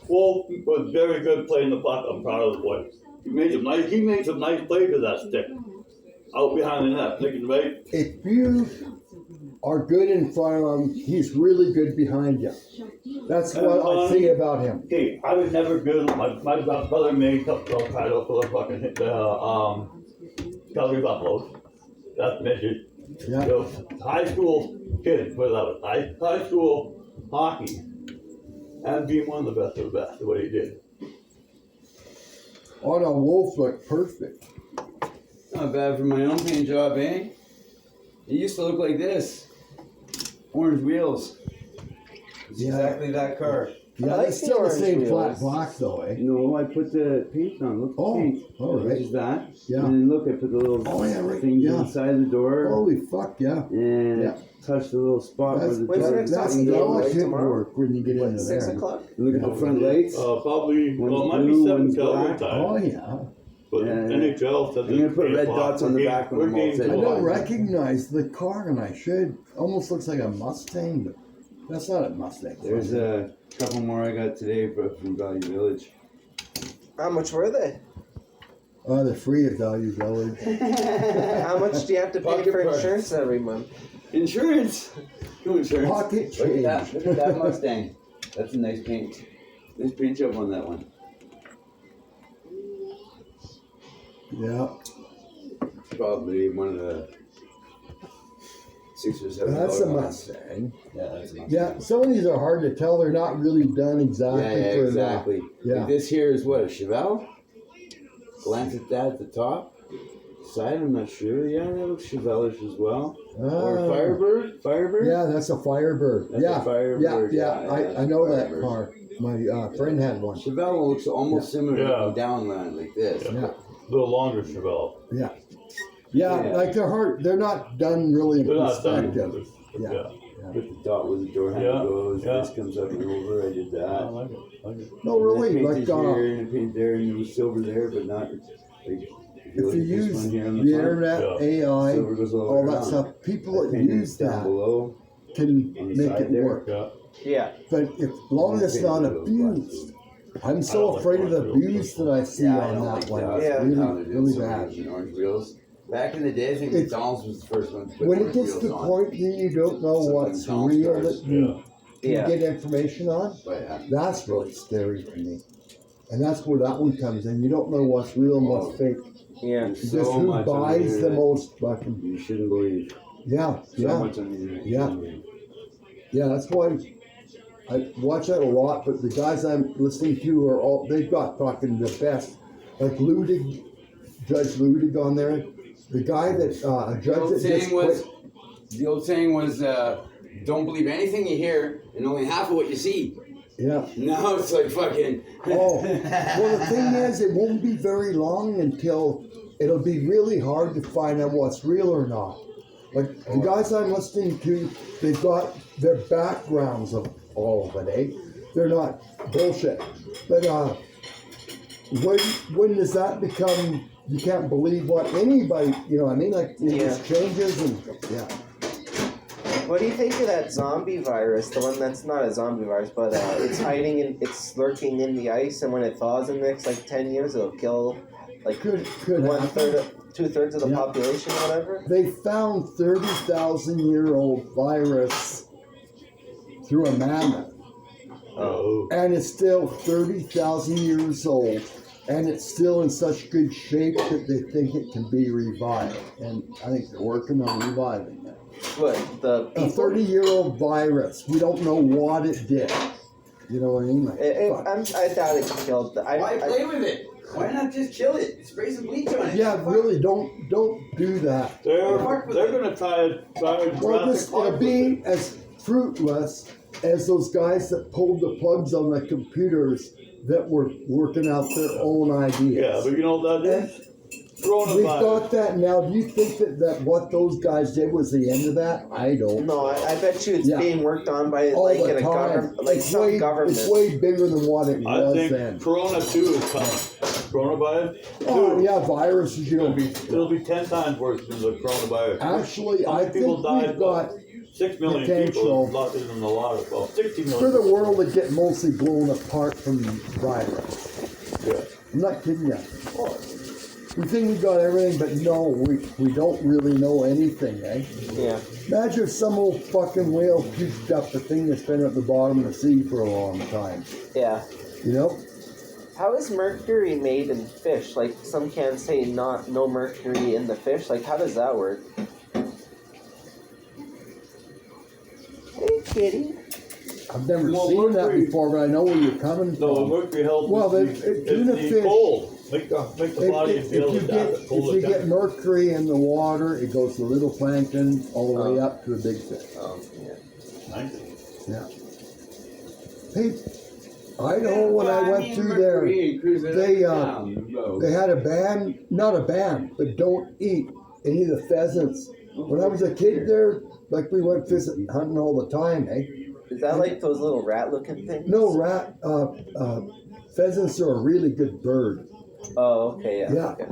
Wolf was very good playing the puck. I'm proud of the boy. He made some nice plays with that stick. Out behind the net, thinking right. If you are good in front of him, he's really good behind you. That's what I see about him. Okay, I was never good. My brother made up the title for the fucking Calgary Buffaloes. That's midget. Yeah. So, high school kid, without high school hockey, and being one of the best of the best, what he did. Oh no, Wolf looked perfect. Not bad for my own paint job, eh? It used to look like this. Orange wheels. It's exactly that car. Yeah, it's still the same flat black though, eh? No, I put the paint on. Look at the paint. All right. Which is that. Yeah. And then look, I put the little things inside the door. Holy fuck, yeah. And touch the little spot where the door is. That's work when you get into 6 there. o'clock? Look at the front lights. Probably, One's it might blue, be 7 one's Calgary black. time. Oh yeah. But NHL said I'm going to put red dots on the back when I'm all I set. don't recognize the car, and I should. Almost looks like a Mustang, but that's not a Mustang. There's a couple more I got today from Value Village. How much were they? Oh, they're free at Value Village. How much do you have to pay Pocket for parts. insurance every month? Insurance? No insurance. Pocket Look at change. that. Look at that Mustang. That's a nice paint. Nice paint job on that one. Yeah. Probably one of the 6 or 7. That's a Mustang. Yeah, that's a Mustang. Yeah, some of these are hard to tell. They're not really done exactly for exactly. Yeah. Like this here is what, a Chevelle? Glance at that at the top. Side, I'm not sure. Yeah, that looks Chevelle-ish as well. Or Firebird? Firebird? Yeah, that's a Firebird. That's a Firebird. I know that car. My friend had one. Chevelle looks almost similar to downland like this. Yeah. A little longer Chevelle. Yeah, like they're hard. They're not done really in perspective. Yeah. Put the dot where the door handle goes. This comes up and over. I did that. I like it. No, really, paint like is here and the paint there and there was silver there, but not. Like, if you use the internet, AI, all that stuff, people that use that can make it work. Yeah. But as long as it's not abused, I'm so afraid of the abuse that I see on that one. Yeah. It's really bad. Orange wheels. Back in the day, I think McDonald's was the first one to put When it orange gets to the wheels on. point that you don't know what's real that you can get information on, that's really scary to me. And that's where that one comes in. You don't know what's real and what's fake. Yeah. Just who buys the most fucking. You shouldn't believe. Yeah, So much on the internet. Yeah, that's why I watch that a lot, but the guys I'm listening to are all, they've got fucking the best. Like Ludig, Judge Ludig on there. The guy that, a judge that just quit. The old saying was, don't believe anything you hear and only half of what you see. Yeah. Now it's like fucking. Well, the thing is, it won't be very long until it'll be really hard to find out what's real or not. Like the guys I'm listening to, they've got their backgrounds of all of it, eh? They're not bullshit. But when does that become? You can't believe what anybody, you know what I mean? Like it just changes and What do you think of that zombie virus? The one that's not a zombie virus, but it's hiding in, it's lurking in the ice, and when it thaws in the next like 10 years, it'll kill like could 2/3 of the population or whatever. They found 30,000-year-old virus through a mammoth. Oh. And it's still 30,000 years old. And it's still in such good shape that they think it can be revived. And I think they're working on reviving it. What, the people? A 30-year-old virus. We don't know what it did. You know what I mean? Like, I doubt it killed. Why play with it? Why not just kill it? Spray some bleach on it. Yeah, really, don't do that. They're going to try Well, it'll be as fruitless as those guys that pulled the plugs on the computers that were working out their own ideas. Yeah, but you know what that is? We've got that now. Do you think that what those guys did was the end of that? I don't. No, I bet you it's being worked on by all like the in a time. government, like It's some government. It's way bigger than what it I was think then. Corona 2 is coming. Coronavirus? Oh, yeah, viruses, you know. It'll be 10 times worse than the coronavirus. Actually, How I many people think died we've got 6 million potential people locked in the water. Well, 60 million. for the world to get mostly blown apart from the virus. Yeah. I'm not kidding you. We think we got everything, but no, we don't really know anything, eh? Yeah. Imagine if some old fucking whale puked up the thing that's been at the bottom of the sea for a long time. Yeah. You know? How is mercury made in fish? Like some can say no mercury in the fish. Like how does that work? Hey kitty. I've never Well, seen that mercury- before, but I know where you're coming No, from. mercury helps. Well, with tuna the fish- cold. Make the body feel you the get, that cold if you get down. mercury in the water, it goes to little plankton all the way up to the big fish. Yeah. Nice. Yeah. Hey, I know when I went through there, they had a ban, not a ban, but don't eat any of the pheasants. When I was a kid there, like we went hunting all the time, eh? Is that like those little rat-looking things? No, pheasants are a really good bird. Oh, okay, yeah. Yeah. Okay.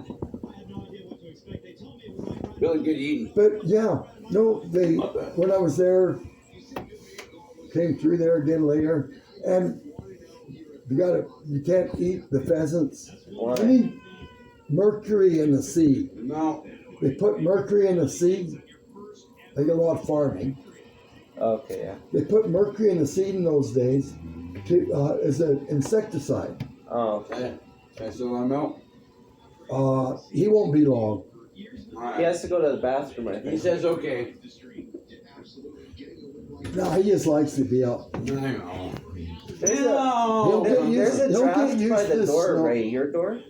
Really good eating. But yeah, no, when I was there, came through there again later, and you can't eat the pheasants. Why? Any mercury in the sea. No. They put mercury in the seed. They get a lot of farming. Okay, yeah. They put mercury in the seed in those days as an insecticide. Oh, Hey, can I still let him out? He won't be long. Alright. he has to go to the bathroom, I He think. says okay. No, he just likes to be out. I know. There's He'll get used- there's a he'll get draft used by to the this door, snow. Ray. Your door.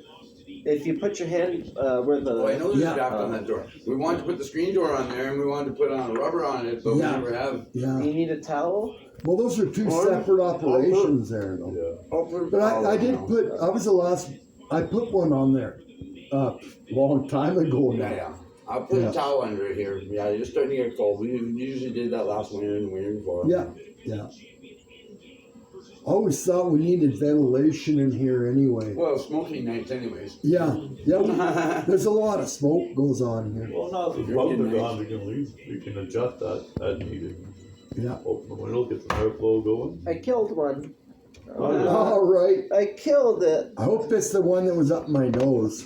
If you put your hand where the Oh, I know there's Yeah. a draft on that door. We wanted to put the screen door on there and we wanted to put on a rubber on it, but Yeah. we never have. Yeah. you need a towel. Well, those are two separate operations there, though. Yeah. But I did put. I was the last. I put one on there a long time ago now. Yeah. I'll put Yeah. a towel under it here. Yeah, you're starting to get cold. We usually did that last winter and the winter before. Yeah, yeah. I always thought we needed ventilation in here anyway. Well, smoking nights anyways. Yeah, yeah. There's a lot of smoke goes on here. Well, now that the bugs are gone, we can leave. We can adjust that as needed. Yeah. Open the window, get some airflow going. I killed one. All right. I killed it. I hope it's the one that was up my nose.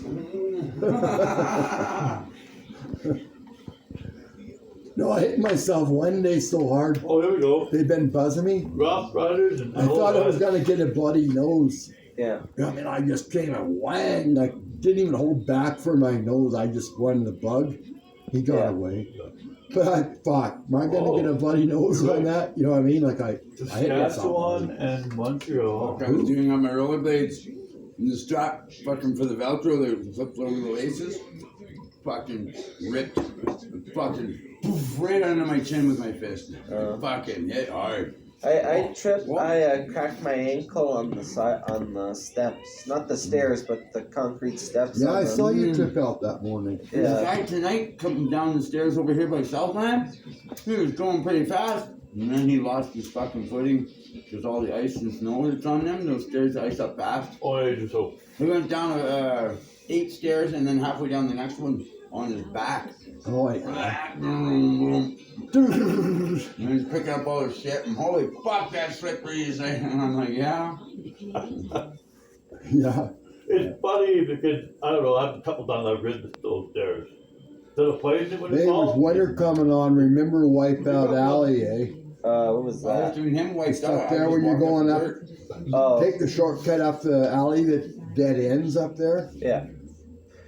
No, I hit myself one day so hard. Oh, here we go. They've been buzzing me. Rough Riders and I thought I was gonna get a bloody nose. Yeah. I mean, I just came and whang. I didn't even hold back for my nose. I just won the bug. He got Yeah. away. But I thought, am I gonna get a bloody nose on that? You know what I mean? Like I hit myself. Saskatchewan and Montreal. I was doing on my rollerblades. And the strap fucking for the Velcro, they flipped over the laces. Fucking ripped. Fucking poof, right under my chin with my fist. Fucking hit hard. I tripped. What? I cracked my ankle on the side on the steps, not the stairs, but the concrete steps. Yeah, on I the- saw you trip out that morning. The Yeah. guy tonight coming down the stairs over here by Southland, he was going pretty fast. And then he lost his fucking footing because all the ice and snow that's on them. Those stairs ice up fast. Oh, yeah, just hope. He went down 8 stairs and then halfway down the next one on his back. Oh yeah. And he's picking up all his shit and holy fuck, that's slippery. He's like, and I'm like, yeah. Yeah. It's funny because, I don't know, a couple times I've ridden those stairs. To the place it would Hey, fall. with winter coming on, remember Wipeout Alley, eh? What was I was that? doing him wiped Stuck out. I there was when you're walking going the up. dirt. Oh, Take the shortcut up the alley that dead ends up there. yeah.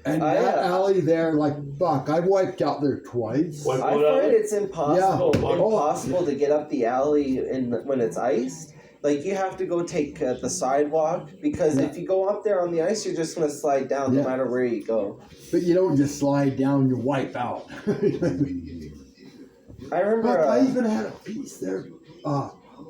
And I, that uh, alley there, like, fuck, I've wiped out there twice. What- I what find alley? it's impossible, Yeah. impossible to get up the alley when it's iced. Like you have to go take the sidewalk because if you go up there on the ice, you're just gonna slide down no Yeah. matter where you go. But you don't just slide down, you wipe out. I remember. Fuck, I even had a piece there.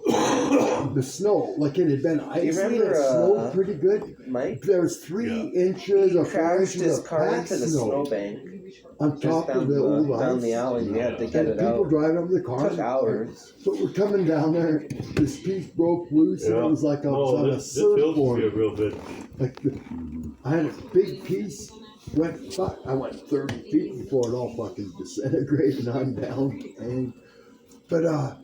The snow, like it had been icy. remember, It snowed pretty good. Mike There was 3 inches or 4 crashed inches his of car packed into the snow snowbank on just top down of the old down ice. the alley. You had to get And it people out. driving up the car. Took hours. So we're coming down there. This piece broke loose, and it was like I was No, on a this feels to be a surfboard. real bit. Like I had a big piece. I went 30 feet before it all fucking disintegrated, and I'm down. And But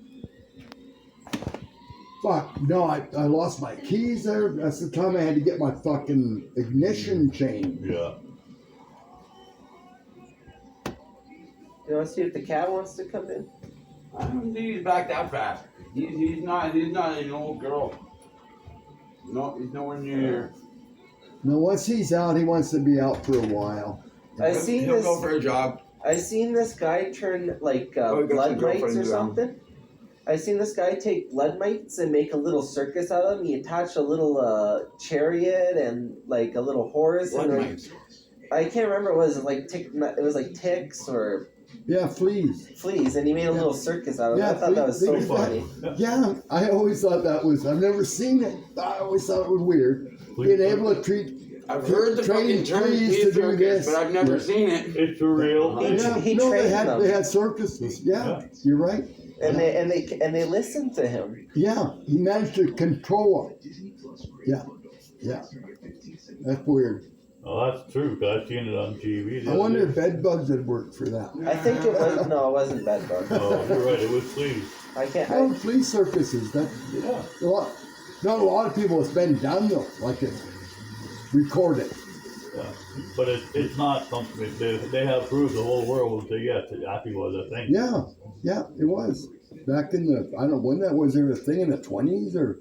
fuck, no, I lost my keys there. That's the time I had to get my fucking ignition changed. Yeah. You want to see if the cat wants to come in? I don't think he's back that fast. He's not an old girl. No, he's nowhere near here. No, once he's out, he wants to be out for a while. He'll go for a jog. I seen this guy turn like he got blood some girlfriends mites or around. something. I seen this guy take blood mites and make a little circus out of them. He attached a little chariot and like a little horse. Blood and like, mites. I can't remember what it was like. It was like ticks or Yeah, fleas. and he made a little circus out of it. Yeah, I thought that was so fleas. funny. Yeah, I always thought that was. I've never seen it. I always thought it was weird. Being able to treat. I've heard the Train fucking term fleas flea to do circus, this. but I've never Yeah. seen it. It's for real. He No, trained they them. had circuses. Yeah, you're right. And they listened to him. Yeah, he managed to control them. Yeah, that's weird. Oh, that's true. 'Cause I've seen it on TV. the I other wonder day. if bed bugs would work for that. I think it was no, it wasn't bed bug. Oh, you're right. It was fleas. I can't. Oh, flea circuses. That Yeah. a lot. Not a lot of people have been done though, like it recorded. Yeah. But it's not something they have proved the whole world will say yes, it actually was a thing. Yeah, it was back in the. I don't know when that was. There a thing in the 20s or.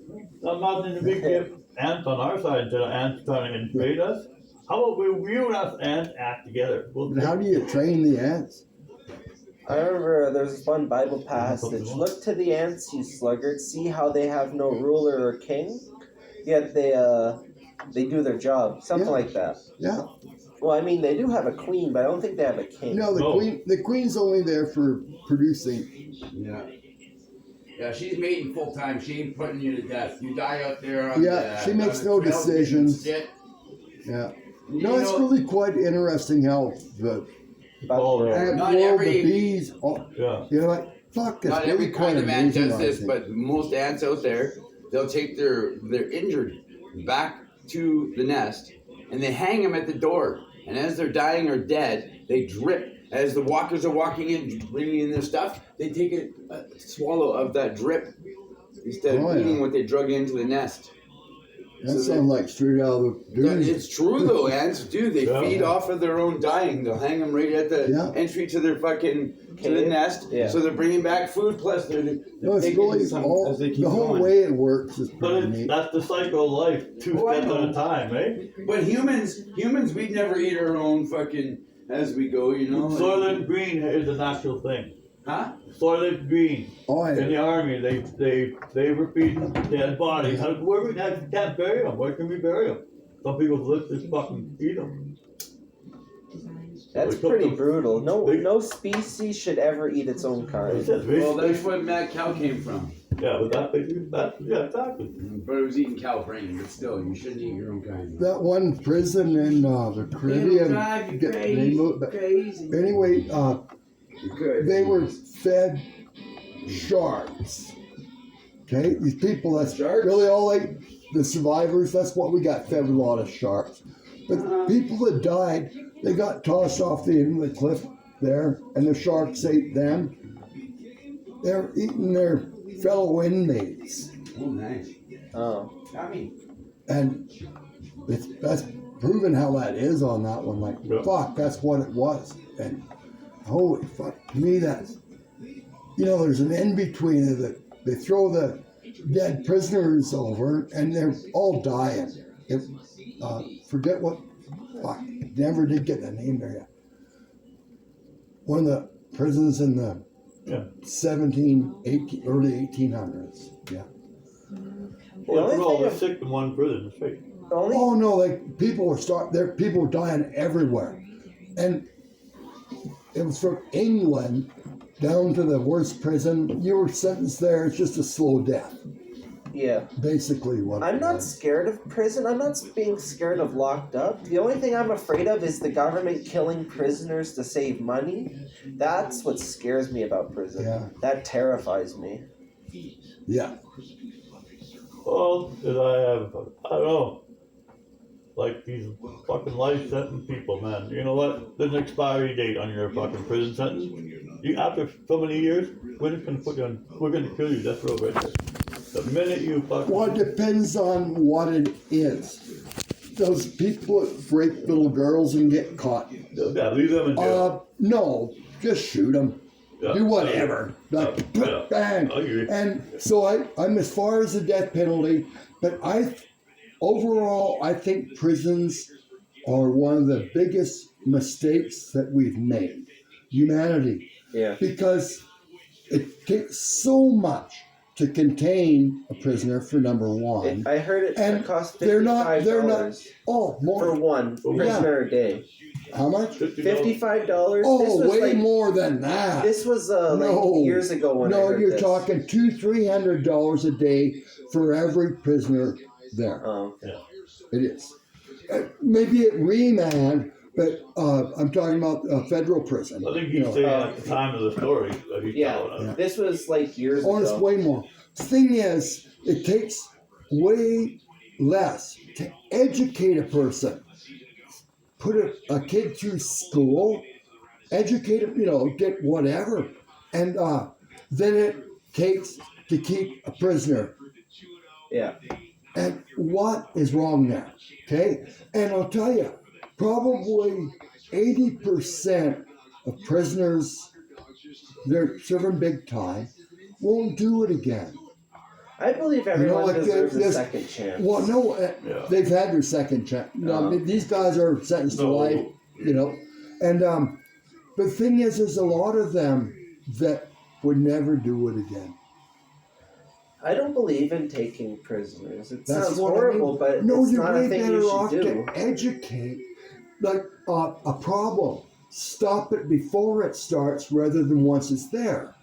I'm not in the big ants on our side until ants trying to invade us. How about you and us ants act together? But how do you train the ants? I remember there's this one Bible passage. Look to the ants, you sluggards. See how they have no ruler or king, yet they do their job. Something Yeah. like that. Yeah. Well, I mean, they do have a queen, but I don't think they have a king. No, the queen's only there for producing. Yeah. Yeah, she's mating full time. She ain't putting you to death. You die out there on Yeah, she makes on the no trail, decisions. shit. Yeah. You No, it's know- really quite interesting how the Oh, ant Not world, every- the bees, yeah. you're like, fuck, it's Not really every quite kind of ant amazing. does I this, think. but most ants out there, they'll take their injured back to the nest and they hang them at the door. And as they're dying or dead, they drip. As the walkers are walking in, bringing in their stuff, they take a swallow of that drip instead Oh, of eating yeah. what they drug into the nest. That So sounds like straight out of the That- dude. it's true though, ants do. They Yeah. feed off of their own dying. They'll hang them right at the Yeah. entry to their fucking to the Cave? nest. Yeah. So they're bringing back food. Plus they're No, it's taking really some all, as they keep the whole going. way it works is But pretty neat. that's the cycle of life. Two Oh, I steps at know. a time, eh? But humans, we'd never eat our own fucking as we go. You know. Soylent Green is a natural thing. Huh? Soylent Green. Oh, In the yeah. army, they were feeding dead bodies. Where we can't bury them? Where can we bury them? Some people live just fucking eat them. That's They took pretty them- brutal. they- No species should ever eat its own kind. Well, that's where mad cow came from. Yeah, but yeah, exactly. But it was eating cow brain. But still, you shouldn't eat your own kind. That one prison in the Caribbean. Anyway, You could. they were fed sharks. Okay, these people that's Sharks? really all like the survivors. That's what we got fed, a lot of sharks. But people that died, they got tossed off the end of the cliff there, and the sharks ate them. They're eating their fellow inmates, Oh, nice. Oh. I mean, and that's proven how that is on that one. Like, Yeah. fuck, that's what it was. And holy fuck, to me that's, there's an in between of it. They throw the dead prisoners over, and they're all dying. Forget what, fuck, never did get the name there yet. One of the prisons in the Yeah. early 1800s. Yeah. Well, only they're all thing the sick in one prison. It's fake. The only Oh no, like people were people were dying everywhere, and it was from England down to the worst prison. You were sentenced there. It's just a slow death, yeah. basically. What I'm it not was. scared of prison. I'm not being scared of locked up. The only thing I'm afraid of is the government killing prisoners to save money. That's what scares me about prison. Yeah. That terrifies me. Yeah. Well, did I don't know. like these fucking life sentence people, man. You know what? There's an expiry date on your fucking prison sentence. You after so many years, we're just gonna put you on. We're gonna kill you. That's real right there. The minute you fucking. Well, it depends on what it is. Those people that rape little girls and get caught. Yeah, leave them in jail. No, just shoot them. Yeah. Do whatever. Like, Yeah. bang. I agree. And so I'm as far as the death penalty, but overall, I think prisons are one of the biggest mistakes that we've made. Humanity. Yeah. Because it takes so much to contain a prisoner, for number one. I heard And it costs $55 they're not, oh, more. for one prisoner a day. How much? $55? Oh, this was way like, more than that. This was No. like years ago when I No, heard you're this. talking $200-300 a day for every prisoner there. Oh, okay. It is. Maybe at remand, but I'm talking about federal prison. I think he's saying at the time of the story that he's Yeah, telling us. this was like years Oh, it's ago. way more. The thing is, it takes way less to educate a person. Put a kid through school, educate him, get whatever. And then it takes to keep a prisoner. Yeah. And what is wrong there? Okay? And I'll tell you, probably 80% of prisoners, they're serving big time, won't do it again. I believe everyone like deserves a this- second chance. Well, no, Yeah. they've had their second chance. No, these guys are sentenced to No. life, And but the thing is, there's a lot of them that would never do it again. I don't believe in taking prisoners. It That's sounds what horrible, I mean. but No, it's you're not a way thing better you off should do. to educate, like a problem. Stop it before it starts rather than once it's there.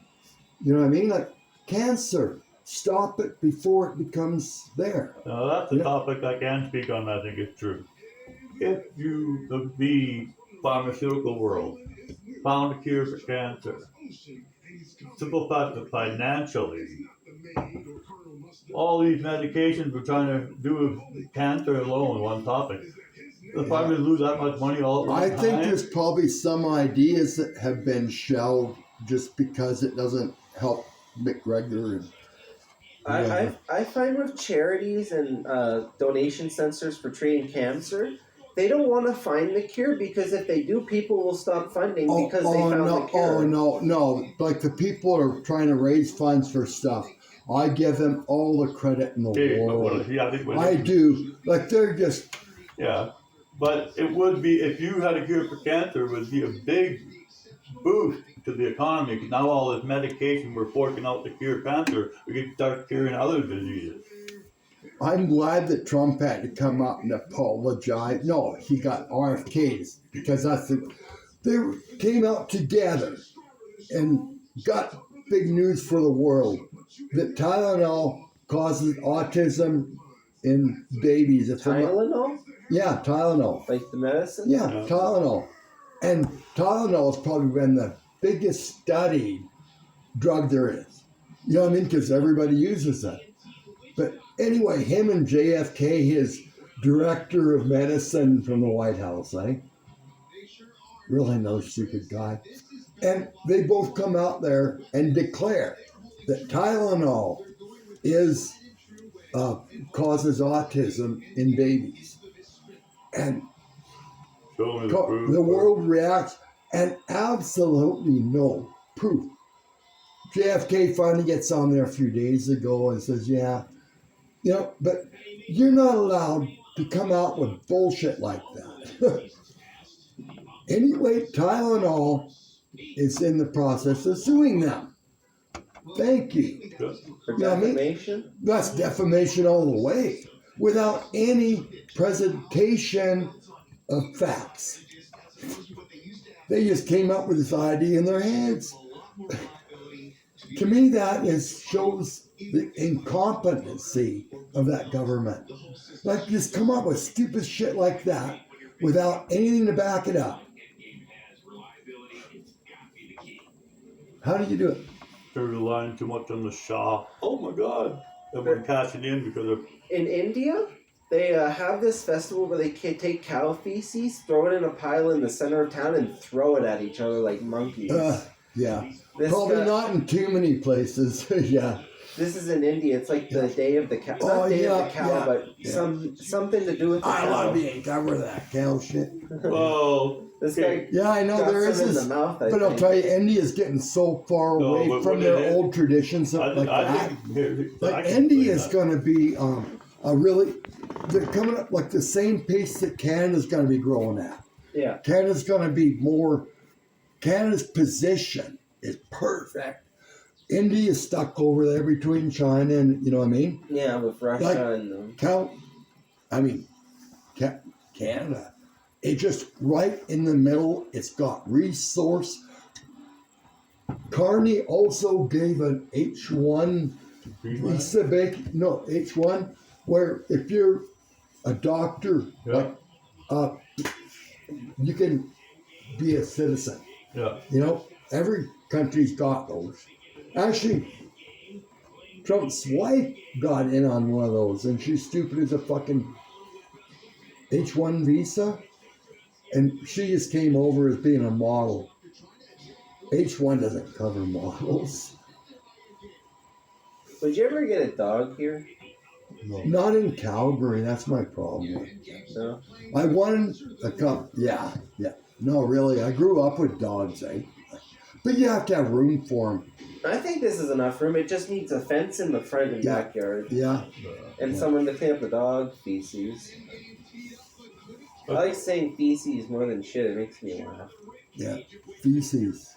You know what I mean? Like cancer. Stop it before it becomes there. Now that's a topic I can speak on. I think it's true. If the pharmaceutical world found a cure for cancer, simple fact that financially, all these medications we're trying to do with cancer alone, one topic, the farmers lose that much money all at I one think time. there's probably some ideas that have been shelved just because it doesn't help McGregor and I find with charities and donation centers for treating cancer, they don't want to find the cure because if they do, people will stop funding because they found the cure. no. Like the people are trying to raise funds for stuff. I give them all the credit in the Okay, but world. yeah, I think I do. Like they're just yeah, but it would be if you had a cure for cancer, it would be a big boost to the economy. 'Cause now all this medication we're forking out to cure cancer, we could start curing other diseases. I'm glad that Trump had to come up and apologize. No, he got RFKs because they came out together and got big news for the world that Tylenol causes autism in babies. Tylenol? Yeah, Tylenol. Like the medicine? Yeah, Tylenol. And Tylenol has probably been the biggest studied drug there is. You know what I mean? Because everybody uses it. But anyway, him and JFK, his director of medicine from the White House, really another stupid guy. And they both come out there and declare that Tylenol causes autism in babies. And Show me the proof. the world reacts and absolutely no proof. JFK finally gets on there a few days ago and says, but you're not allowed to come out with bullshit like that. Anyway, Tylenol is in the process of suing them. Thank you. For You know what I mean? defamation? That's defamation all the way, without any presentation of facts. They just came up with this idea in their heads. To me, that shows the incompetency of that government. Like, just come up with stupid shit like that without anything to back it up. How do you do it? They're relying too much on the Shah. Oh my God. Everyone cashing in because of In India, They have this festival where they take cow feces, throw it in a pile in the center of town, and throw it at each other like monkeys. Yeah. This Probably guy- not in too many places. Yeah. This is in India. It's like the day of the cow. Oh, Not day of yeah, the cow, yeah, but yeah. something to do with the I cow. love being covered that cow shit. Well, This guy Yeah, I know got there is some in this. the mouth. But I'll tell you, India's getting so far No, away but from what their it is- old traditions like that. I think Like India is going to be a really, they're coming up like the same pace that Canada's going to be growing at. Yeah. Canada's going to be more, Canada's position is perfect. India's stuck over there between China and, you know what I mean? Yeah, with Russia Like, and Canada. It just right in the middle. It's got resource. Carney also gave an H1 visa H1, where if you're a doctor, Yeah. like you can be a citizen. Yeah. You know, every country's got those. Actually, Trump's wife got in on one of those, and she's stupid as a fucking H1 visa, and she just came over as being a model. H1 doesn't cover models. Would you ever get a dog here? Not in Calgary, that's my problem. No. I wanted a cup. Yeah. No, really, I grew up with dogs, eh? But you have to have room for them. I think this is enough room. It just needs a fence in the front and Yeah. backyard, Yeah. and someone to clean up the dog feces. I like saying feces more than shit. It makes me laugh. Yeah. Feces.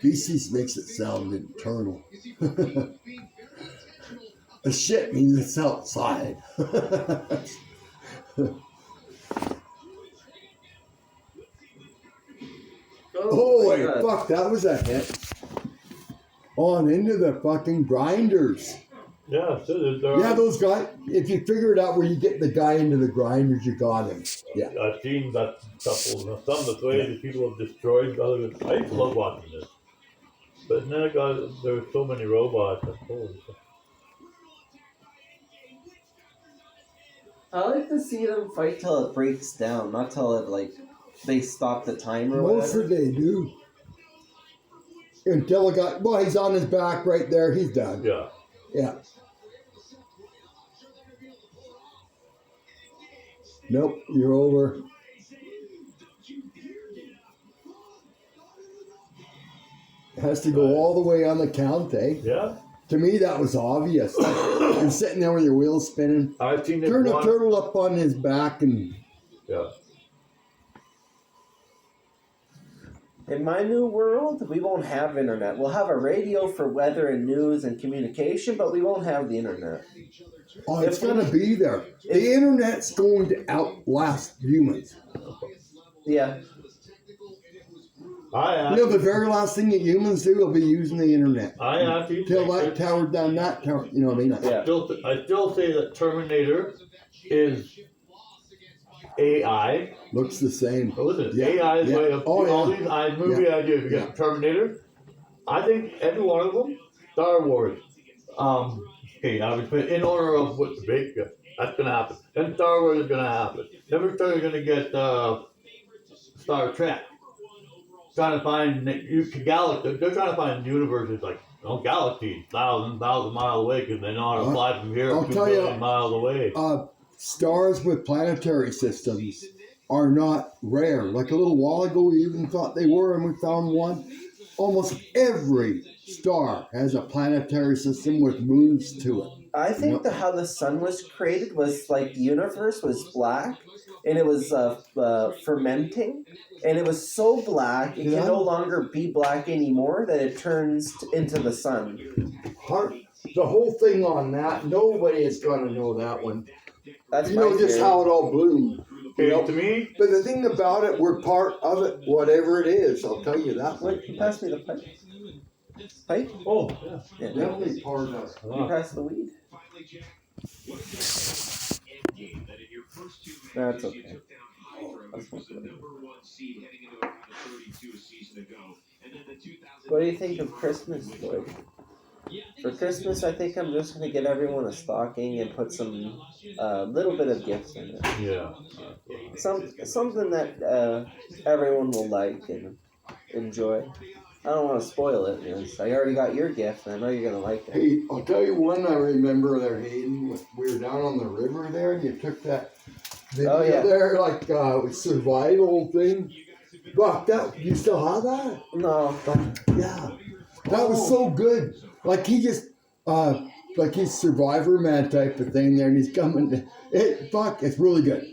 Feces makes it sound internal. A shit means it's outside. Holy my God. fuck, that was a hit. On into the fucking grinders. Yeah. So Yeah, those guys, if you figure it out where you get the guy into the grinders, you got him. Yeah. I've seen that couple. Some of the ways that people have destroyed other. I used to love watching this, but then there were so many robots. And holy shit. I like to see them fight till it breaks down, not till it like they stop the timer or Most whatever. of they do. Until the guy, well, he's on his back right there, he's done. Yeah. Yeah. Nope, you're over. Has to go all the way on the count, eh? Yeah. To me, that was obvious. You're sitting there with your wheels spinning. I've seen this Turn a one. turtle up on his back and Yeah. In my new world, we won't have internet. We'll have a radio for weather and news and communication, but we won't have the internet. oh, it's going to be there. The internet's going to outlast humans. Yeah. I You know, the very last thing that humans do will be using the internet. actually Till think that tower down that tower, you know what I mean? Yeah. I still say that Terminator is AI. Looks the same. So listen, Yeah, AI's yeah. way of Oh, all yeah. these movie ideas. We got Terminator. I think every one of them, Star Wars. Okay, I would put in order of what the big. That's gonna happen. Then Star Wars is gonna happen. Then we're starting gonna get Star Trek. Trying to find galaxies. They're trying to find universes like galaxies, thousand miles away, because they know how to fly from here I'll 2 tell you, billion miles away. Stars with planetary systems are not rare. Like a little while ago, we even thought they were, and we found one. Almost every star has a planetary system with moons to it. I think how the sun was created was like the universe was black, and it was fermenting, and it was so black it Yeah. can no longer be black anymore that it turns into the sun. The whole thing on that, nobody is going to know that one. That's You my know just theory. how it all bloomed. Okay, You know? to me, But the thing about it, we're part of it, whatever it is. I'll tell you that. Wait, pass me the pipe. Pipe? oh yeah. Yeah. Definitely part of it. You pass the weed. That's okay. That's not good. What do you think of Christmas, Lloyd? For Christmas, I think I'm just gonna get everyone a stocking and put some little bit of gifts in it. Yeah. Something that everyone will like and enjoy. I don't want to spoil it because I already got your gift and I know you're gonna like it. Hey, I'll tell you one I remember there, Hayden. We were down on the river there, and you took that video there, like survival thing. Fuck, you still have that? No. Yeah. That was so good. Like he just, like he's Survivor Man type of thing there, and he's coming. It's really good.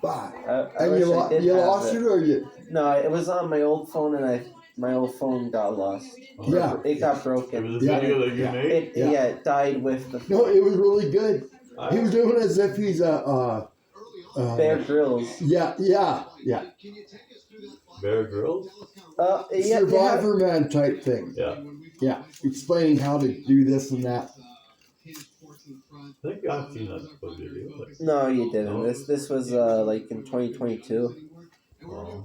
Fuck. And you lost it, or you? No, it was on my old phone, and my old phone got lost. Yeah. It got broken. It was a video that you made? It died with the. No, it was really good. He was doing it as if he's Bear Grylls. Yeah. Bear Grylls? Survivor Man type thing. Yeah. Explaining how to do this and that. I think I've seen that video. But... No, you didn't. No. This was like in 2022. Oh.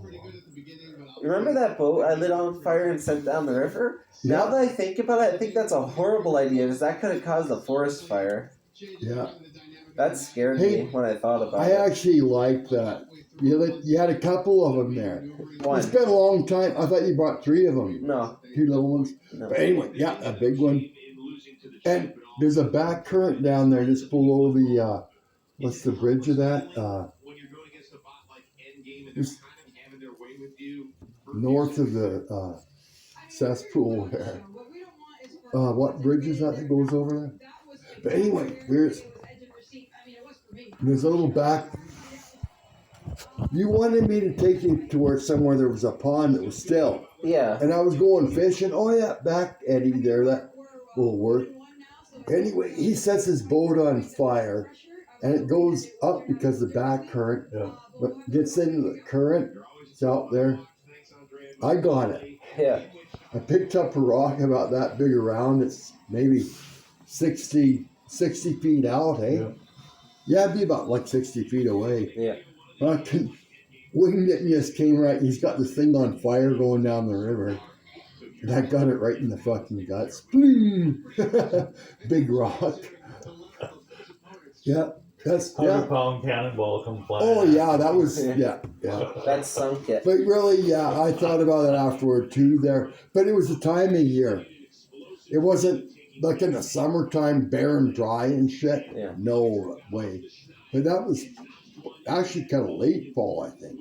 Remember that boat I lit on fire and sent down the river? Yeah. Now that I think about it, I think that's a horrible idea because that could have caused a forest fire. Yeah. That scared me when I thought about I it. actually like that. You had a couple of them there. One. It's been a long time. I thought you brought 3 of them. No. 2 little ones. No. But anyway, yeah, a big one. And there's a back current down there just below the, what's the bridge of that? Just north of the cesspool there. What bridge is that goes over there? But anyway, there's a little back. You wanted me to take you to somewhere there was a pond that was still. Yeah. And I was going fishing. Oh yeah, back Eddie there, that will work. Anyway, he sets his boat on fire and it goes up because the back current, but gets into the current. It's out there. I got it. Yeah. I picked up a rock about that big around. It's maybe 60 feet out, eh? Yeah, it'd be about like 60 feet away. Yeah. Fucking winged it and just came right. He's got this thing on fire going down the river. And I got it right in the fucking guts. Big rock. Yeah. That's 100-pound cannonball come flying. Oh yeah, that was yeah. That sunk it. But really, yeah, I thought about it afterward too there. But it was the time of year. It wasn't like in the summertime, bare and dry and shit. Yeah. No way. But that was actually kind of late fall, I think.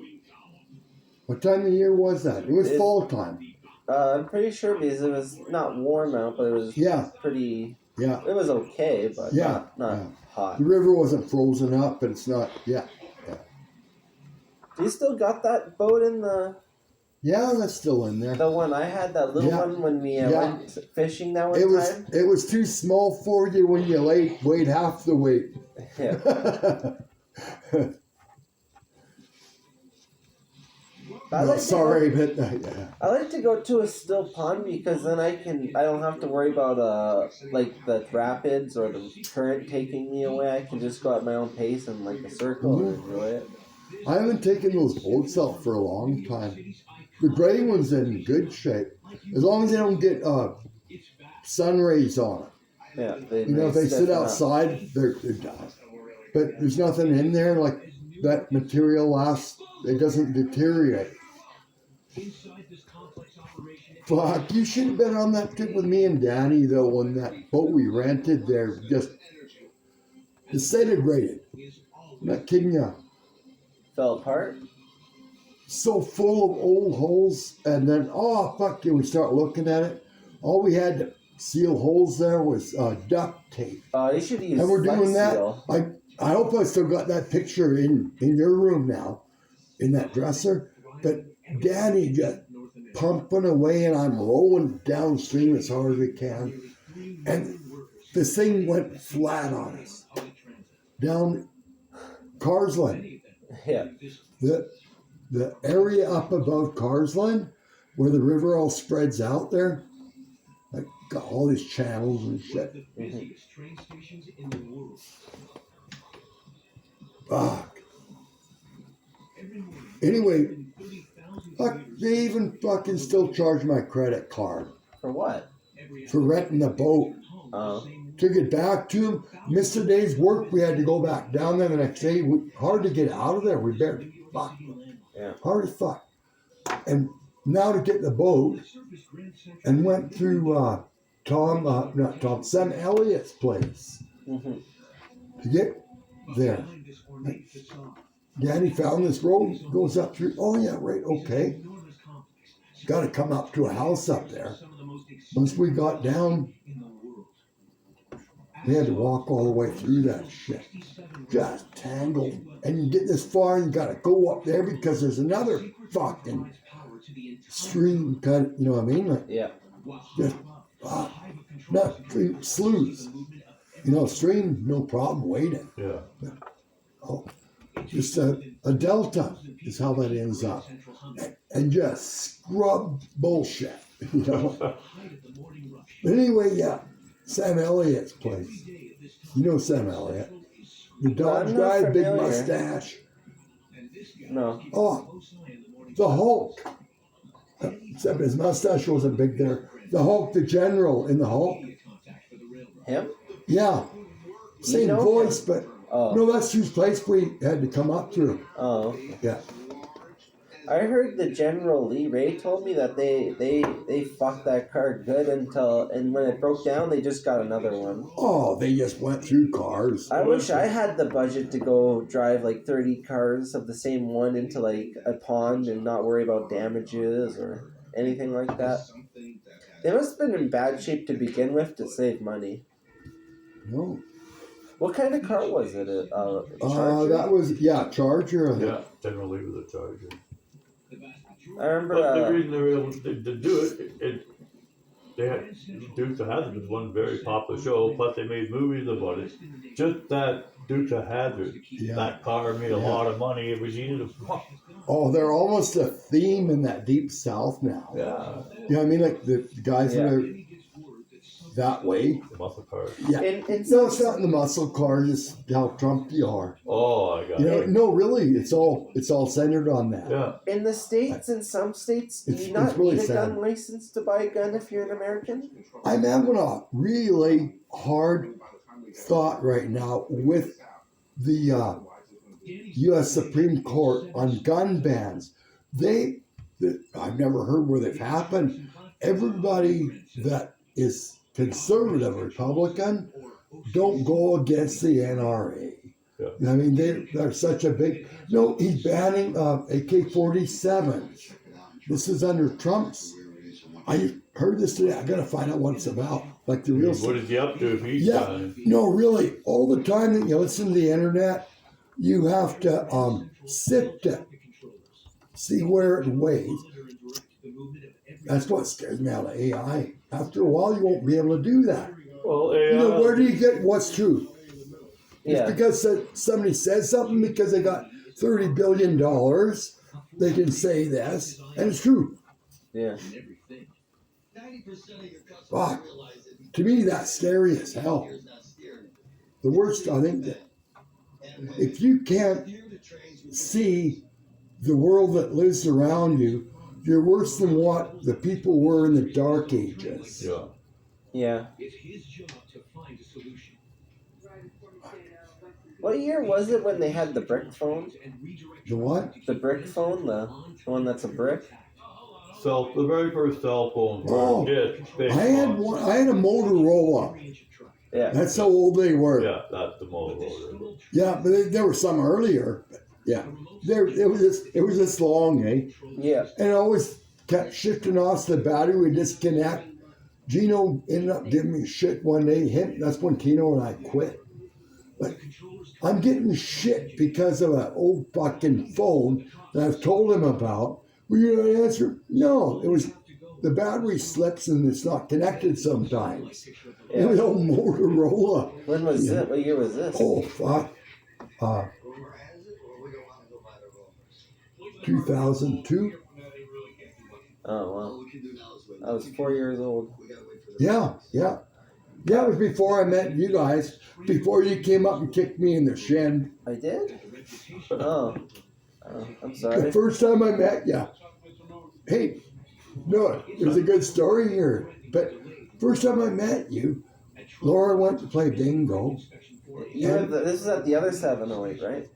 What time of year was that? It was fall time. I'm pretty sure because it was not warm out, but it was pretty. Yeah. It was okay, but not hot. The river wasn't frozen up, but it's not. Yeah. Do you still got that boat in the? Yeah, that's still in there. The one I had, that little one when we went fishing that one time. It was too small for you when you weighed half the weight. Yeah. I like to go to a still pond because then I don't have to worry about like the rapids or the current taking me away. I can just go at my own pace and like a circle and enjoy it. I haven't taken those boats out for a long time. The gray one's in good shape as long as they don't get sun rays on it. Yeah, if they sit outside, they're done. But there's nothing in there like that material lasts. It doesn't deteriorate. Fuck, you should have been on that trip with me and Danny though. On that boat we rented there, just disintegrated. I'm not kidding you. Fell apart. So full of old holes, and then we start looking at it. All we had to seal holes there was duct tape. You should use. And we're doing that. Seal. I hope I still got that picture in your room now, in that dresser. But Danny just pumping away, and I'm rolling downstream as hard as we can, and this thing went flat on us down Carsland. Yeah. The area up above Carsland, where the river all spreads out there, like got all these channels and shit. Fuck. Anyway, they even fucking still charge my credit card. For what? For renting the boat. Took it back to him. Missed a day's work. We had to go back down there the next day. Hard to get out of there. We barely fuck. Yeah. Hard as fuck. And now to get the boat and went through Sam Elliott's place to get there. Danny found this road, goes up through. Oh yeah, right, okay. Got to come up to a house up there. Once we got down, we had to walk all the way through that shit. Just tangled. And you get this far and you got to go up there because there's another fucking stream kind of, you know what I mean? Like, Yeah. just, not stream, sloughs. You know, stream, no problem waiting. Yeah. Oh, just a delta is how that ends up. And just scrub bullshit, you know. But anyway, yeah, Sam Elliott's place. You know Sam Elliott. The Dodge I'm not guy, big familiar. mustache. No. Oh, the Hulk. Except his mustache wasn't big there. The Hulk, the general in the Hulk. Him? Yeah. Same know voice, him? but Oh. no, that's whose place we had to come up through. Oh. Yeah. I heard the General Lee Ray told me that they fucked that car good and when it broke down, they just got another one. Oh, they just went through cars. I wish I had the budget to go drive like 30 cars of the same one into like a pond and not worry about damages or anything like that. They must have been in bad shape to begin with to save money. No. What kind of car was it? A Charger? That was, Charger. I think. Yeah, generally with a Charger. I remember. But the reason they were able to do it, they had Dukes of Hazzard was one very popular show. Plus, they made movies about it. Just that Dukes of Hazzard, that car made a lot of money. It was easy to. Oh, they're almost a theme in that deep south now. Yeah. You know what I mean? Like the guys that are that way. The muscle cars. Yeah. No, it's not in the muscle cars. It's how Trump you are. Oh, I got You know, it. no, really, it's all centered on that. Yeah. In the States, in some states, do It's you not really need a sad. gun license to buy a gun if you're an American? I'm having a really hard thought right now with the U.S. Supreme Court on gun bans. I've never heard where they've happened. Everybody that is conservative Republican don't go against the NRA. Yeah. I mean, they're such a big. No, he's banning AK-47s. This is under Trump's. I heard this today. I got to find out what it's about. Like the real. What is he up to if he's Yeah, done? no, really. All the time that you listen to the internet, you have to sift it, see where it weighs. That's what scares me out of AI. After a while, you won't be able to do that. Well, You know, where do you get what's true? Yeah. It's because somebody says something because they got $30 billion. They can say this, and it's true. Yeah. Fuck. To me, that's scary as hell. The worst, I think, that if you can't see the world that lives around you, you're worse than what the people were in the Dark Ages. Yeah. Yeah. What year was it when they had the brick phone? The what? The brick phone, the one that's a brick. The very first cell phone. Oh, big I had phone. one. I had a Motorola. Yeah. That's how old they were. Yeah, that's the Motorola. Yeah, but there were some earlier. Yeah, it was this long, eh? Yeah. And it always kept shifting off the battery would disconnect. Gino ended up giving me shit one day. That's when Tino and I quit. Like, I'm getting shit because of an old fucking phone that I've told him about. Were you going to answer? No, it was the battery slips and it's not connected sometimes. Yeah. It was old Motorola. When was it? What year was this? Oh, fuck. 2002. Oh, wow. I was 4 years old. Yeah. Yeah, it was before I met you guys. Before you came up and kicked me in the shin. I did? Oh. I'm The sorry. first time I met you. Hey, no, it was a good story here. But first time I met you, Laura went to play bingo. You had this is at the other 708, right?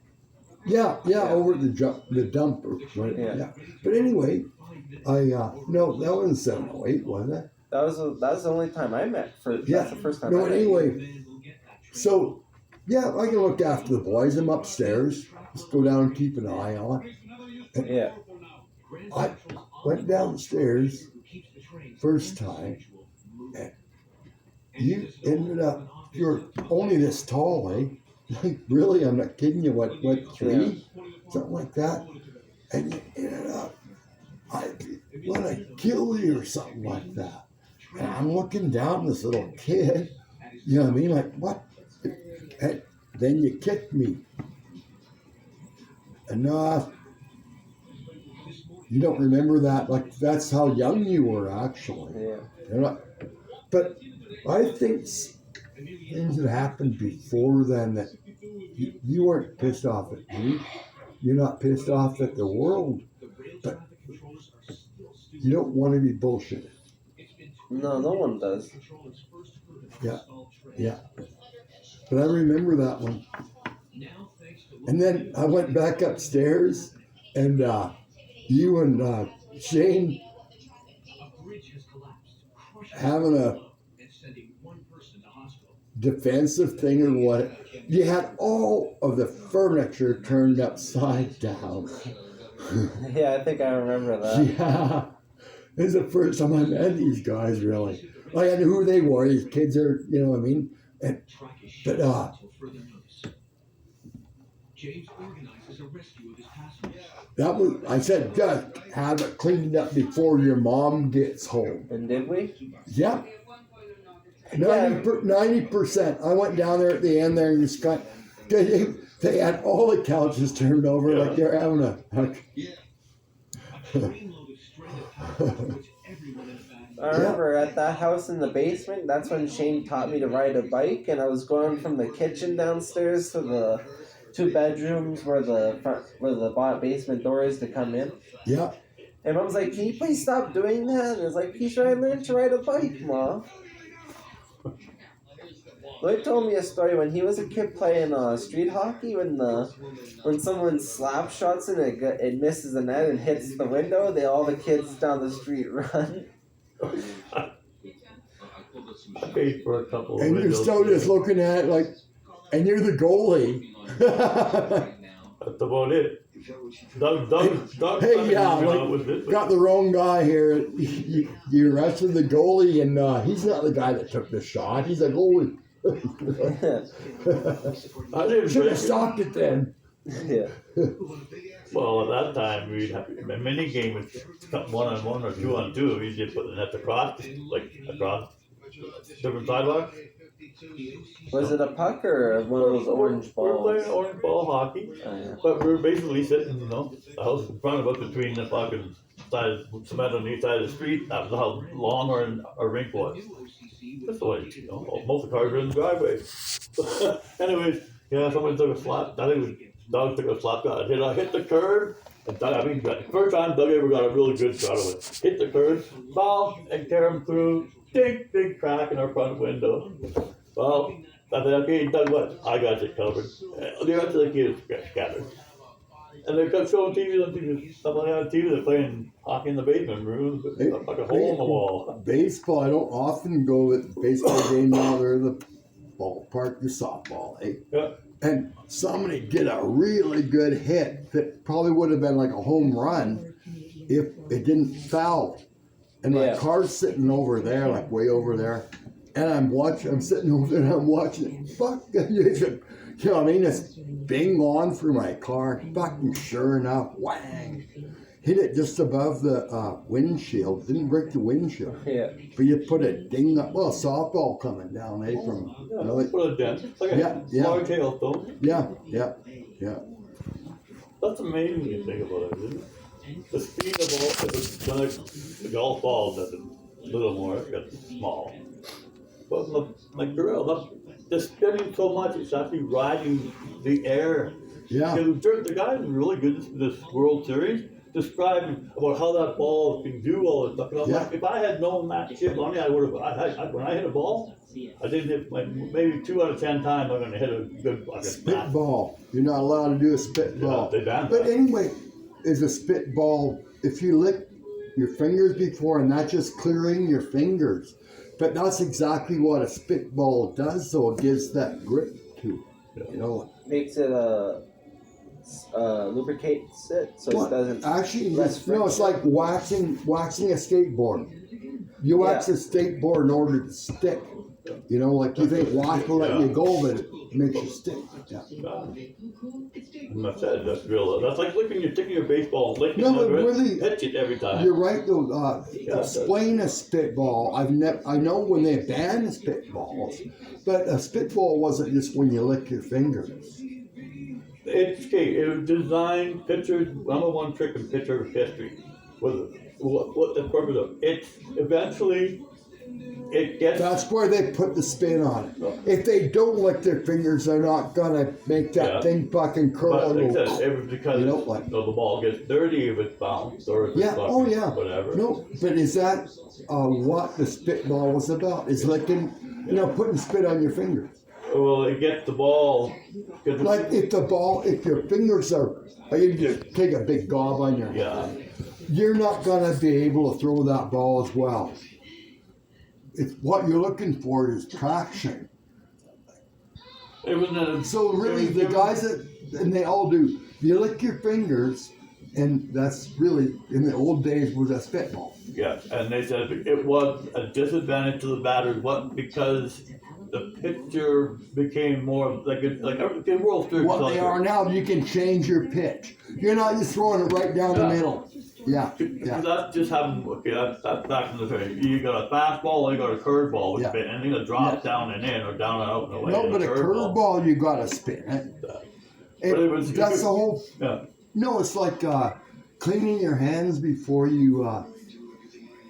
Yeah, over at the dumper. Right? Yeah. But anyway, no, that wasn't 708, was it? That was the only time I met. That's the first time. No, I met. anyway. So, yeah, I can look after the boys. I'm upstairs. Just go down and keep an eye on. And Yeah. I went downstairs first time, and you ended up, you're only this tall, eh? Like, really, I'm not kidding you, what 3? Something like that. And you ended up, I want to kill you or something like that. And I'm looking down this little kid, you know what I mean? Like, what? And then you kicked me. Enough. You don't remember that? Like, that's how young you were, actually. Yeah. You're not, but I think things that happened before then that you weren't pissed off at me. You're not pissed off at the world. But you don't want to be bullshitted. No one does. Yeah. But I remember that one. And then I went back upstairs, and you and Shane having a defensive thing or what. You had all of the furniture turned upside down. Yeah, I think I remember that. Yeah. This is the first time I met these guys, really. Like, I knew who they were. These kids are, you know what I mean? But that was, I said, just have it cleaned up before your mom gets home. And did we? Yeah. 90%. I went down there at the end there and just got, they had all the couches turned over like they're having a I remember at that house in the basement, that's when Shane taught me to ride a bike, and I was going from the kitchen downstairs to the 2 bedrooms where the basement door is to come in. Yeah. And Mom's like, "Can you please stop doing that?" And I was like, "He's trying to learn to ride a bike, Mom." Lloyd told me a story when he was a kid playing street hockey when someone slap shots and it misses the net and hits the window. All the kids down the street run. I paid for a couple of And you're still just looking at it like, and you're the goalie. That's about it. Doug Hey, yeah, was it, got the wrong guy here. You arrested the goalie, and he's not the guy that took the shot. He's a goalie. I didn't Should have stopped it then. Yeah. Well, at that time, we'd have a mini game with 1-on-1 or 2-on-2. We just put the net across different sidewalks. Was it a puck or one of those orange balls? We're playing orange ball hockey, but we're basically sitting, the house in front of us between the fucking side, cement on each side of the street. That was how long our rink was. That's the way, most of the cars were in the driveway. Anyways, somebody took a slap. I think Doug took a slap shot. I hit the curb. And Doug, the first time Doug ever got a really good shot of it. Hit the curb, bounce, and tear him through. Big crack in our front window. Well, I said, okay, Doug, what? I got you covered. The rest of the kids got scattered. And they kept showing TV, stuff like that on TV. They're playing hockey in the basement room, like a hole in the wall. Baseball, I don't often go at the baseball game now. They're the ballpark, the softball, eh? Yeah. And somebody get a really good hit that probably would have been like a home run if it didn't foul. And my car's sitting over there, like way over there. And I'm sitting over there and I'm watching it. Fuck, you know what I mean? It's bing on through my car. Fucking sure enough, whang. Hit it just above the windshield. Didn't break the windshield. Yeah. But you put a ding up. Well, softball coming down, eh? Put a dent. It's like a large hailstone. Yeah. That's amazing when you think about it, isn't it? The speed of the golf ball does it a little more, it's small. But like Darrell, they're spinning so much, it's actually riding the air. Yeah. The guy who's really good at this World Series, describing about how that ball can do all this stuff. And I'm Yeah. like, if I had known that shit, Lonnie, I would have. When I hit a ball, I didn't hit like maybe 2 out of 10 times. I'm gonna hit a good fucking snap. Spitball. You're not allowed to do a Yeah, spitball. they banned But that. anyway, is a spitball, if you lick your fingers before and not just clearing your fingers, but that's exactly what a spitball does, so it gives that grip to it, you know. Makes it lubricates it so Well, it doesn't. actually, less no, it's like waxing a skateboard. You wax a skateboard in order to stick. You know, like you think wax will let you go, but it makes you stick. Yeah. And that's it. That's real. That's like sticking your baseball, licking No, but it, really, hit it every time. you're right though. Yeah, Explain a spitball. I know when they banned spitballs, but a spitball wasn't just when you lick your fingers. It's okay. It was designed pitchers. Number one trick in pitcher history. What the purpose of it's eventually it gets. That's where they put the spin on it. If they don't lick their fingers, they're not gonna make that thing fucking curl. But like and I go, said, it was because you know, like, the ball gets dirty if it's bounced or if it's yeah, fucking oh yeah. whatever. No, but is that what the spitball was about? Is licking, putting spit on your fingers. Well, it gets the ball. Like if your fingers are, you just take a big gob on your hand, you're not gonna be able to throw that ball as well. It's what you're looking for is traction. It was So really, the guys and they all do. You lick your fingers, and that's really in the old days was a spitball. Yeah, and they said it was a disadvantage to the batters. What? Because the pitcher became more like everything World Series. What they are now, you can change your pitch. You're not just throwing it right down the middle. Yeah, Because that's just having, that's back in the day. You got a fastball, you got a curveball, which anything that drops down and in or down and out and away. No, but a curveball, you gotta spin it. That's the whole. Yeah. No, it's like cleaning your hands before you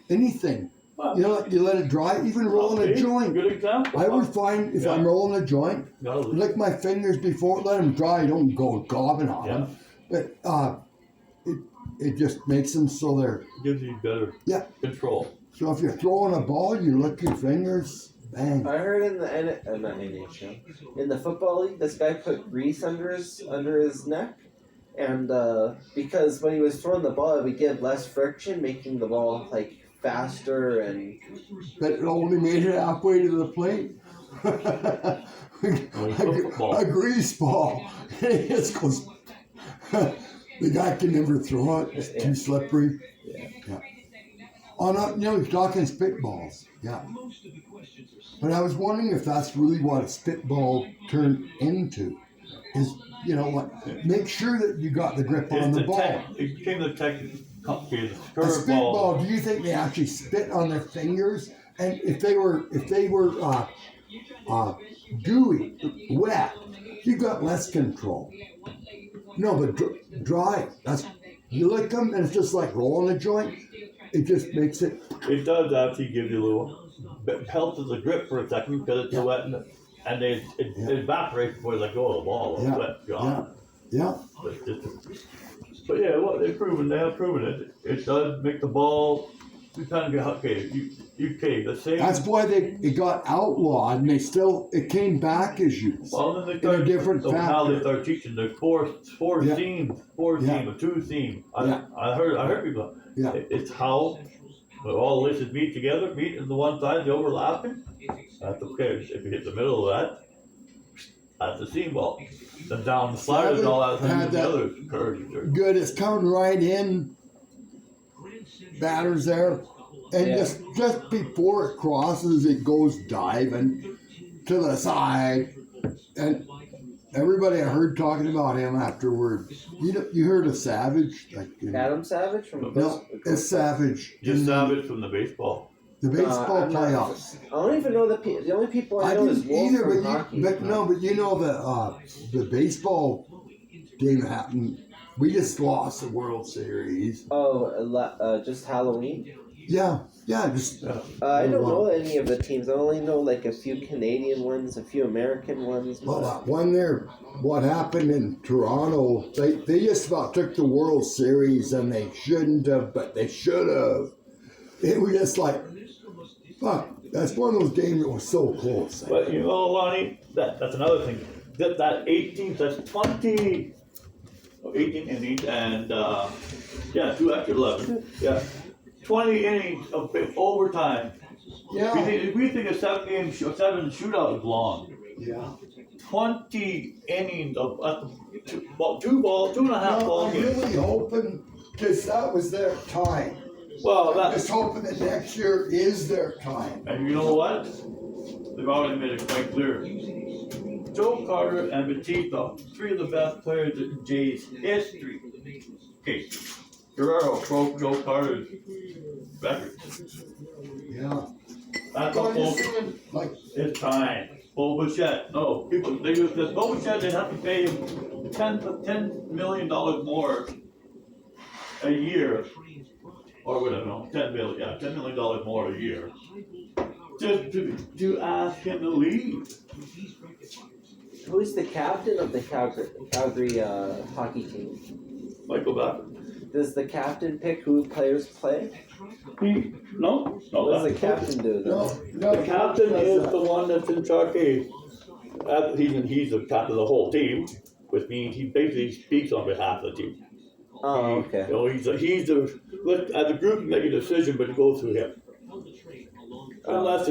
anything. Well, You let it dry. Even rolling a joint. Good example. I would find if I'm rolling a joint, lick my fingers before, let them dry. Don't go gobbing on them. But it just makes them so they're. Gives you better control. So if you're throwing a ball, you lick your fingers. Bang. I heard in the not NHL, in the football league, this guy put grease under his neck, and because when he was throwing the ball, it would get less friction, making the ball like faster and. But it only made it halfway to the plate. A grease ball. It just goes. The guy can never throw it. It's too slippery. Yeah. Oh no, he's talking spitballs. Yeah. But I was wondering if that's really what a spitball turned into. Is make sure that you got the grip on the ball. It became the complicated A spitball. Do you think they actually spit on their fingers? And if they were gooey, wet, you got less control. No, but dry. You lick them, and it's just like rolling a joint. It just makes it. It does actually give you a little helps as a grip for a second because it's wet and it evaporates before they let go of the ball. It's wet, gone. Yeah. But yeah, what they have proven it. It does make the ball. You kind of get okay. The same. That's why it got outlawed, and it came back as used. Well, then they in a different so now factor. they start teaching the four seam, a two seam. I heard people. Yeah. It's how all the laces meet in the one side, the overlapping. That's okay. If you hit the middle of that, that's the seam ball. Then down the side and all that, the other curves. Good. It's coming right in. Batters there, and just before it crosses, it goes diving to the side, and everybody I heard talking about him afterwards. You heard of Savage, like Adam Savage from it's Savage. Just Savage from the baseball. The baseball playoffs. I don't even know the only people I know is Wolf from hockey. But you know the baseball game happened. We just lost the World Series. Oh, just Halloween? Yeah, just I don't know any of the teams. I only know like a few Canadian ones, a few American ones. well, that one there. What happened in Toronto? They just about took the World Series, and they shouldn't have, but they should have. It was just like, fuck. That's one of those games that was so close. But you know, Lonnie, that's another thing. That 18, that's 20, 18 innings, and 2 extra 11. Yeah, 20 innings of overtime. Yeah. We think a 7 shootout is long. Yeah. 20 innings of two and a half ball I'm games. really hoping, because that was their time. Well, I'm just hoping that next year is their time. and you know what? They've already made it quite clear. Joe Carter and Batista, 3 of the best players in Jays history. Okay, Guerrero broke Joe Carter's record. Yeah. That's I'm a just full. saying, like, It's time. Bo Bichette. No, people. They use this. Bo Bichette. They have to pay him $10 million more a year, or whatever. No, $10 million more a year, just to ask him to leave. Who's the captain of the Calgary hockey team? Michael Baffert. Does the captain pick who players play? No. What does the that's- captain do then? no. The captain is the one that's in charge. He's the captain of the whole team, which means he basically speaks on behalf of the team. Oh, okay. You know, he's the group make a decision, but it goes through him. Unless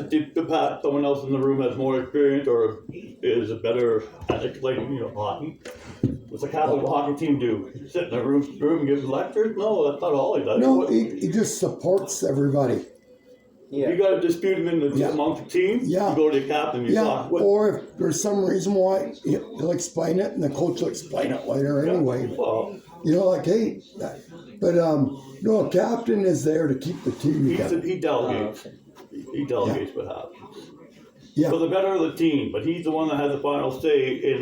someone else in the room has more experience or is a better at explaining, hockey. What's the captain of the hockey team do? Sit in a room and give lectures? No, that's not all he does. No, he just supports everybody. Yeah. You got to dispute him amongst the team. Yeah. You go to the captain. You Yeah, talk with. or if there's some reason why, he'll explain it, and the coach will explain it later anyway. Well, Like, hey, but no, a captain is there to keep the team together. he delegates. okay. He delegates what happens. Yeah. For the better of the team, but he's the one that has the final say in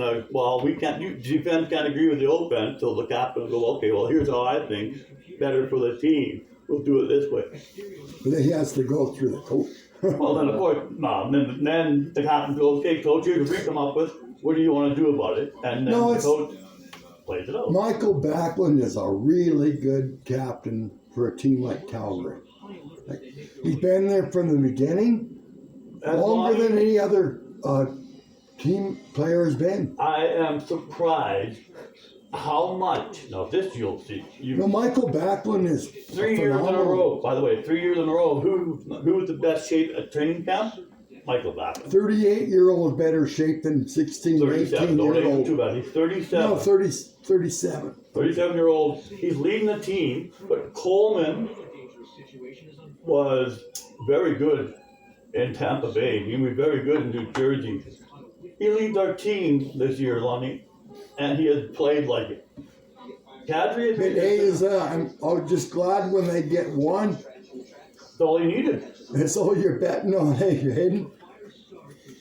defense can't agree with the offense, so the captain will go, okay, well, here's how I think, better for the team. We'll do it this way. But then he has to go through the coach. Well, then, of course, then the captain goes, okay, coach, here's what we come up with. What do you want to do about it? And then No, the it's- coach plays it out. Michael Backlund is a really good captain for a team like Calgary. Like, he's been there from the beginning, That's longer why than any other team player has been. I am surprised how much. Now, this you'll see. Michael Backlund is 3 years in a phenomenal. row. By the way, 3 years in a row. Who's the best shape at training camp? Michael Backlund. 38-year-old better shape than 16, 37. Don't age him too 18-year-old. bad. He's 37. No, 37. 37-year-old. He's leading the team, but Coleman was very good in Tampa Bay. He was very good in New Jersey. He leads our team this year, Lonnie, and he has played like it. Kadri But hey, I'm just glad when they get one. That's all he needed. That's all you're betting on, hey, Hayden.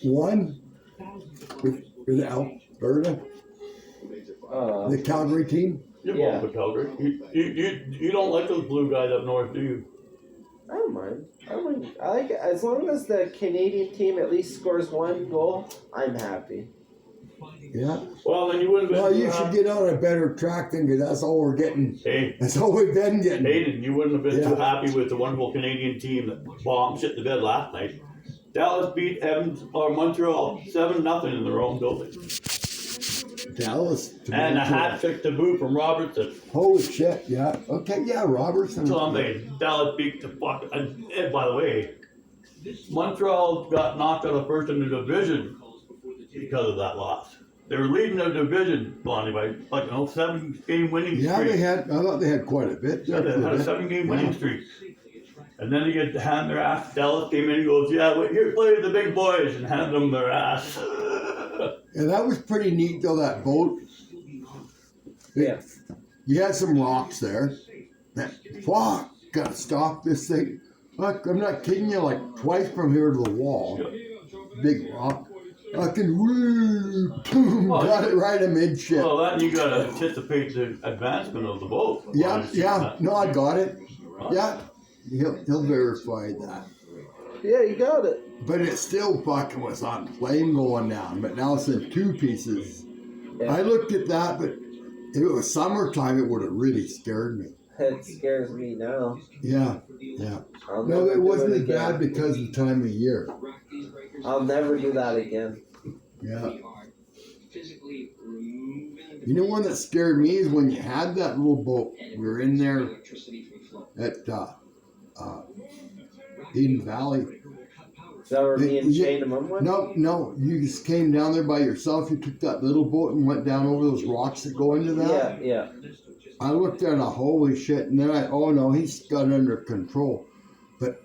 One with Alberta, the Calgary team. You're Yeah. going for Calgary. You don't like those blue guys up north, do you? I don't mind. I like it. As long as the Canadian team at least scores 1 goal, I'm happy. Yeah. Well, then you wouldn't have Well, been you should get on a better track then, because that's all we're getting. Hey, That's all we've been getting. Hayden, you wouldn't have been too Yeah. happy with the wonderful Canadian team that bombed shit to bed last night. Dallas beat Montreal 7-0 in their own building. Dallas. And a hat trick to boot from Robertson. Holy shit, yeah. Okay, yeah, Robertson. So I'm saying, Dallas beat the fuck. And by the way, Montreal got knocked out of first in the division because of that loss. They were leading their division, Lonnie, by 7-game winning Yeah, streak. I thought they had quite a bit. Yeah, they had a 7-game winning streak. And then they get to hand their ass. Dallas came in and goes, yeah, wait, here, play the big boys, and hand them their ass. And that was pretty neat, though, that boat. Yeah. You had some rocks there. Fuck, gotta stop this thing. Look, I'm not kidding you, like twice from here to the wall. Big rock. Fucking woo, boom, got it right amidship. Well, then you got to anticipate the advancement of the boat. Yeah, no, I got it. Yeah, He'll verify that. Yeah, you got it. But it still fucking was on plane going down. But now it's in 2 pieces. Yeah. I looked at that, but if it was summertime, it would have really scared me. It scares me now. Yeah. I'll No, never it do wasn't as again. bad because of the time of year. I'll never do that again. Yeah. You know, one that scared me is when you had that little boat. We were in there at Eden Valley. Is that where me and Yeah. Shane and Mum went? No, you just came down there by yourself. You took that little boat and went down over those rocks that go into that. Yeah. I looked there and holy shit, and then oh no, he's got it under control. But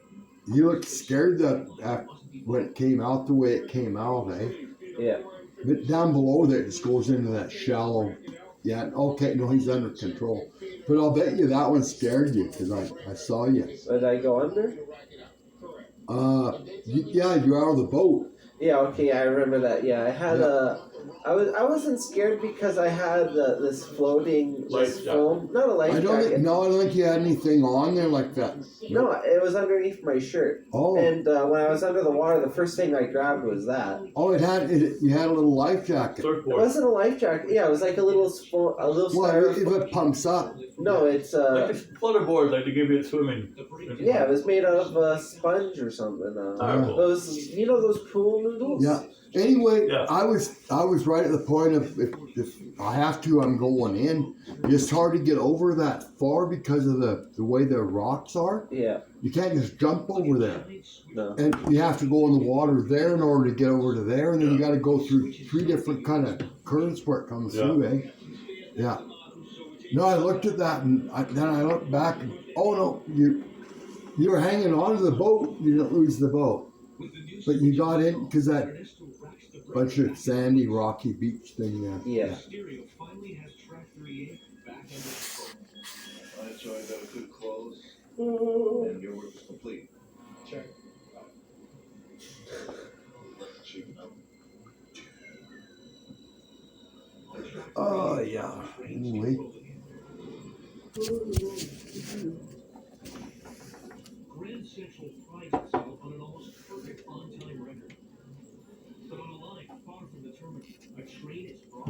you looked scared that when it came out the way it came out, eh? Yeah. But down below there, it just goes into that shallow. Yeah, okay, no, he's under control. But I'll bet you that one scared you because I saw you. Did I go under? Yeah, you're out of the boat. Yeah, okay, I remember that. Yeah, I had I wasn't scared because I had this floating Life foam, not a life I don't jacket. think you had anything on there like that. No, it was underneath my shirt. Oh. And when I was under the water, the first thing I grabbed was that. Oh, you had a little life jacket. It Surfboard. wasn't a life jacket. Yeah, it was like a little Well, styrofoam. if it pumps up. No, it's Like a flutter board, like they give you at swimming. yeah, it was made out of a sponge or something. Those those pool noodles. Yeah. Anyway, Yeah. I was right at the point of if I have to, I'm going in. It's hard to get over that far because of the way the rocks are. Yeah. You can't just jump over there. No. And you have to go in the water there in order to get over to there, and then you got to go through 3 different kind of currents where it comes through, eh? Yeah. No, I looked at that, and then I looked back, and oh no, you were hanging on to the boat. You didn't lose the boat, but you got in because that bunch of sandy, rocky beach thing there. Yeah. So I got a good close, and your work is complete. Check. Oh yeah. Anyway. Grand Central prides itself on an almost perfect on-time record. But on a line far from determined, a train is brought